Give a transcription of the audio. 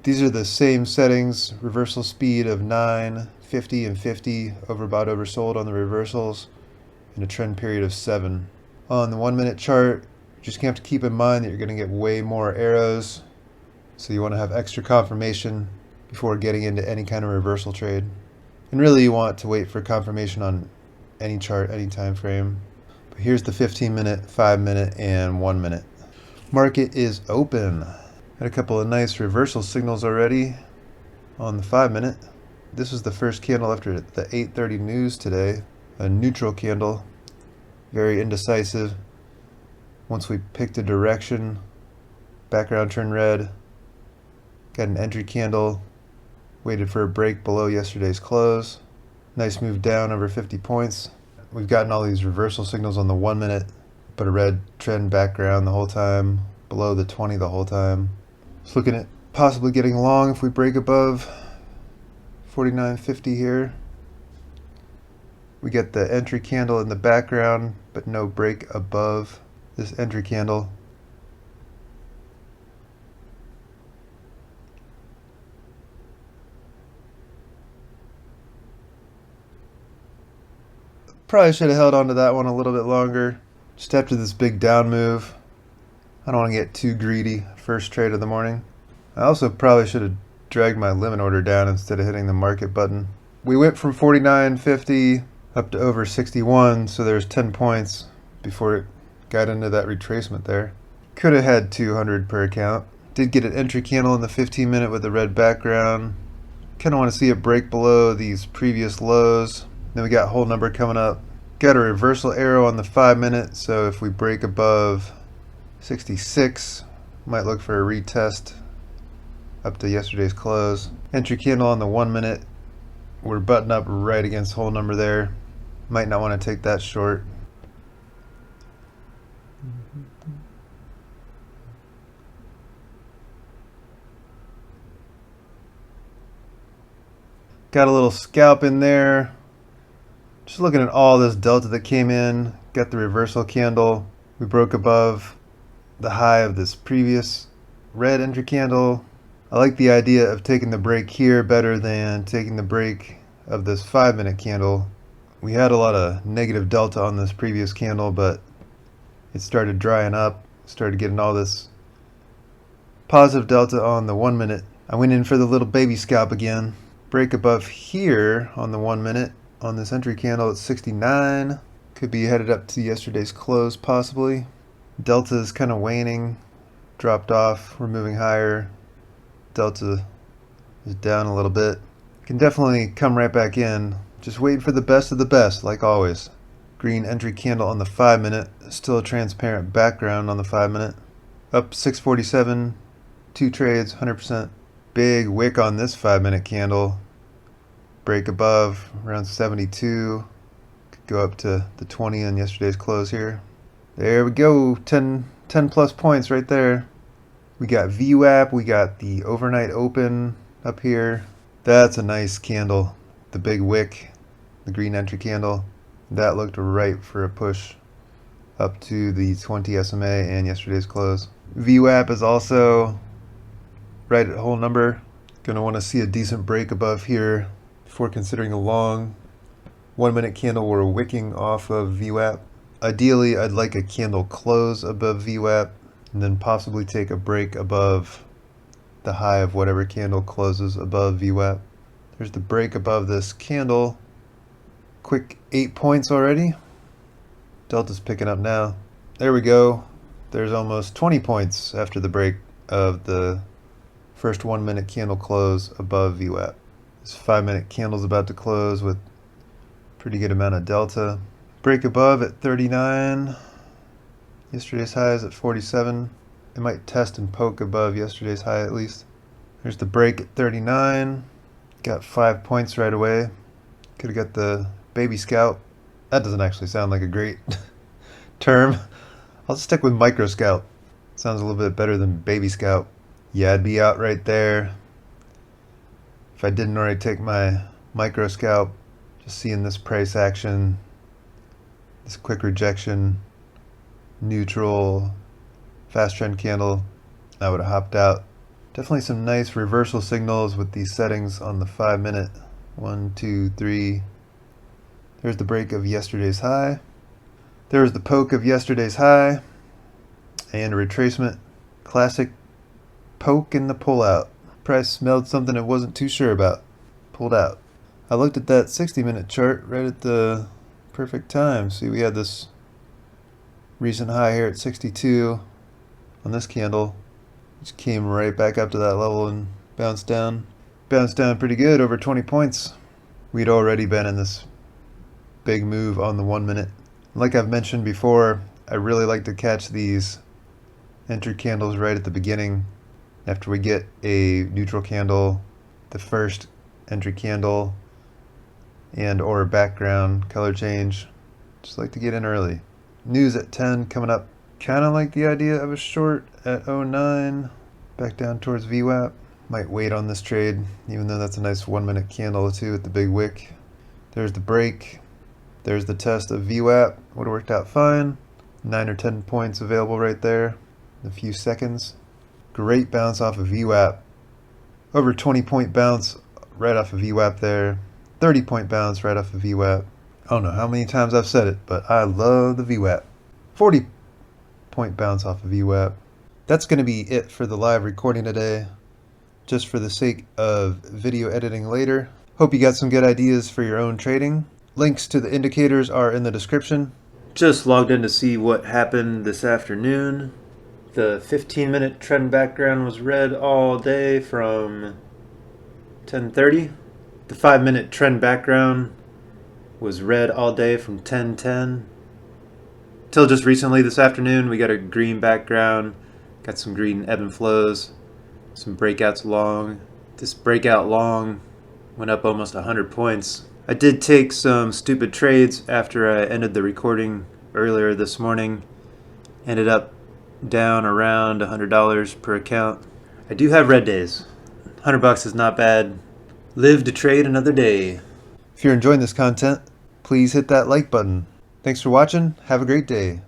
These are the same settings, reversal speed of 9, 50, and 50, overbought, oversold on the reversals, and a trend period of 7. On the 1 minute chart, you're just going to have to keep in mind that you're going to get way more arrows, so you want to have extra confirmation before getting into any kind of reversal trade. And really you want to wait for confirmation on any chart, any time frame. But here's the 15 minute, 5 minute, and 1 minute. Market is open. Had a couple of nice reversal signals already on the 5 minute. This was the first candle after the 8:30 news today. A neutral candle, very indecisive. Once we picked a direction, background turned red. Got an entry candle, waited for a break below yesterday's close. Nice move down over 50 points. We've gotten all these reversal signals on the 1 minute, but a red trend background the whole time, below the 20 the whole time. Just looking at possibly getting long if we break above 49.50 here. We get the entry candle in the background, but no break above this entry candle. Probably should have held on to that one a little bit longer. Just after this big down move. I don't want to get too greedy first trade of the morning. I also probably should have dragged my limit order down instead of hitting the market button. We went from 49.50 up to over 61, so there's 10 points before it got into that retracement there. Could have had 200 per account. Did get an entry candle in the 15 minute with a red background. Kind of want to see it break below these previous lows. Then we got whole number coming up. Got a reversal arrow on the 5 minute, so if we break above 66, might look for a retest up to yesterday's close. Entry candle on the 1 minute. We're buttoned up right against whole number there. Might not want to take that short. Got a little scalp in there. Just looking at all this delta that came in. Got the reversal candle. We broke above the high of this previous red entry candle. I like the idea of taking the break here better than taking the break of this 5 minute candle. We had a lot of negative delta on this previous candle, but it started drying up, started getting all this positive delta on the 1 minute. I went in for the little baby scalp again. Break above here on the 1 minute on this entry candle at 69. Could be headed up to yesterday's close possibly. Delta is kind of waning, dropped off, we're moving higher. Delta is down a little bit. Can definitely come right back in. Just waiting for the best of the best, like always. Green entry candle on the 5 minute. Still a transparent background on the 5 minute. Up 647, 2 trades, 100%. Big wick on this 5 minute candle. Break above around 72. Could go up to the 20 on yesterday's close here. There we go, 10 plus points right there. We got VWAP, we got the overnight open up here. That's a nice candle. The big wick, the green entry candle. That looked right for a push up to the 20 SMA and yesterday's close. VWAP is also right at whole number. Gonna want to see a decent break above here before considering a long 1 minute candle we're wicking off of VWAP. Ideally, I'd like a candle close above VWAP and then possibly take a break above the high of whatever candle closes above VWAP. There's the break above this candle. Quick 8 points already. Delta's picking up now. There we go. There's almost 20 points after the break of the first 1 minute candle close above VWAP. This 5 minute candle's about to close with pretty good amount of delta. Break above at 39. Yesterday's high is at 47. It might test and poke above yesterday's high at least. There's the break at 39. Got 5 points right away. Could have got the baby scalp. That doesn't actually sound like a great term. I'll stick with micro scalp. Sounds a little bit better than baby scalp. Yeah, I'd be out right there if I didn't already take my micro scalp. Just seeing this price action, this quick rejection, neutral, fast trend candle, I would have hopped out Definitely some nice reversal signals with these settings on the 5 minute. 1, 2, 3. There's the break of yesterday's high. There's the poke of yesterday's high. And a retracement. Classic poke and the pull out. Price smelled something it wasn't too sure about. Pulled out. I looked at that 60-minute chart right at the perfect time. See, we had this recent high here at 62 on this candle. Just came right back up to that level and bounced down. Bounced down pretty good, over 20 points. We'd already been in this big move on the 1 minute. Like I've mentioned before, I really like to catch these entry candles right at the beginning. After we get a neutral candle, the first entry candle, and or background color change. Just like to get in early. News at 10 coming up. Kind of like the idea of a short at 09. Back down towards VWAP. Might wait on this trade, even though that's a nice 1 minute candle too with the big wick. There's the break. There's the test of VWAP. Would have worked out fine. 9 or 10 points available right there in a few seconds. Great bounce off of VWAP. Over 20 point bounce right off of VWAP there. 30 point bounce right off of VWAP. I don't know how many times I've said it, but I love the VWAP. 40 point bounce off of VWAP. That's going to be it for the live recording today. Just for the sake of video editing later. Hope you got some good ideas for your own trading. Links to the indicators are in the description. Just logged in to see what happened this afternoon. The 15-minute trend background was red all day from 10:30. The 5-minute trend background was red all day from 10:10. Till just recently this afternoon, we got a green background, got some green ebb and flows, some breakouts long. This breakout long went up almost 100 points. I did take some stupid trades after I ended the recording earlier this morning. Ended up down around $100 per account. I do have red days. $100 is not bad. Live to trade another day. If you're enjoying this content, please hit that like button. Thanks for watching. Have a great day.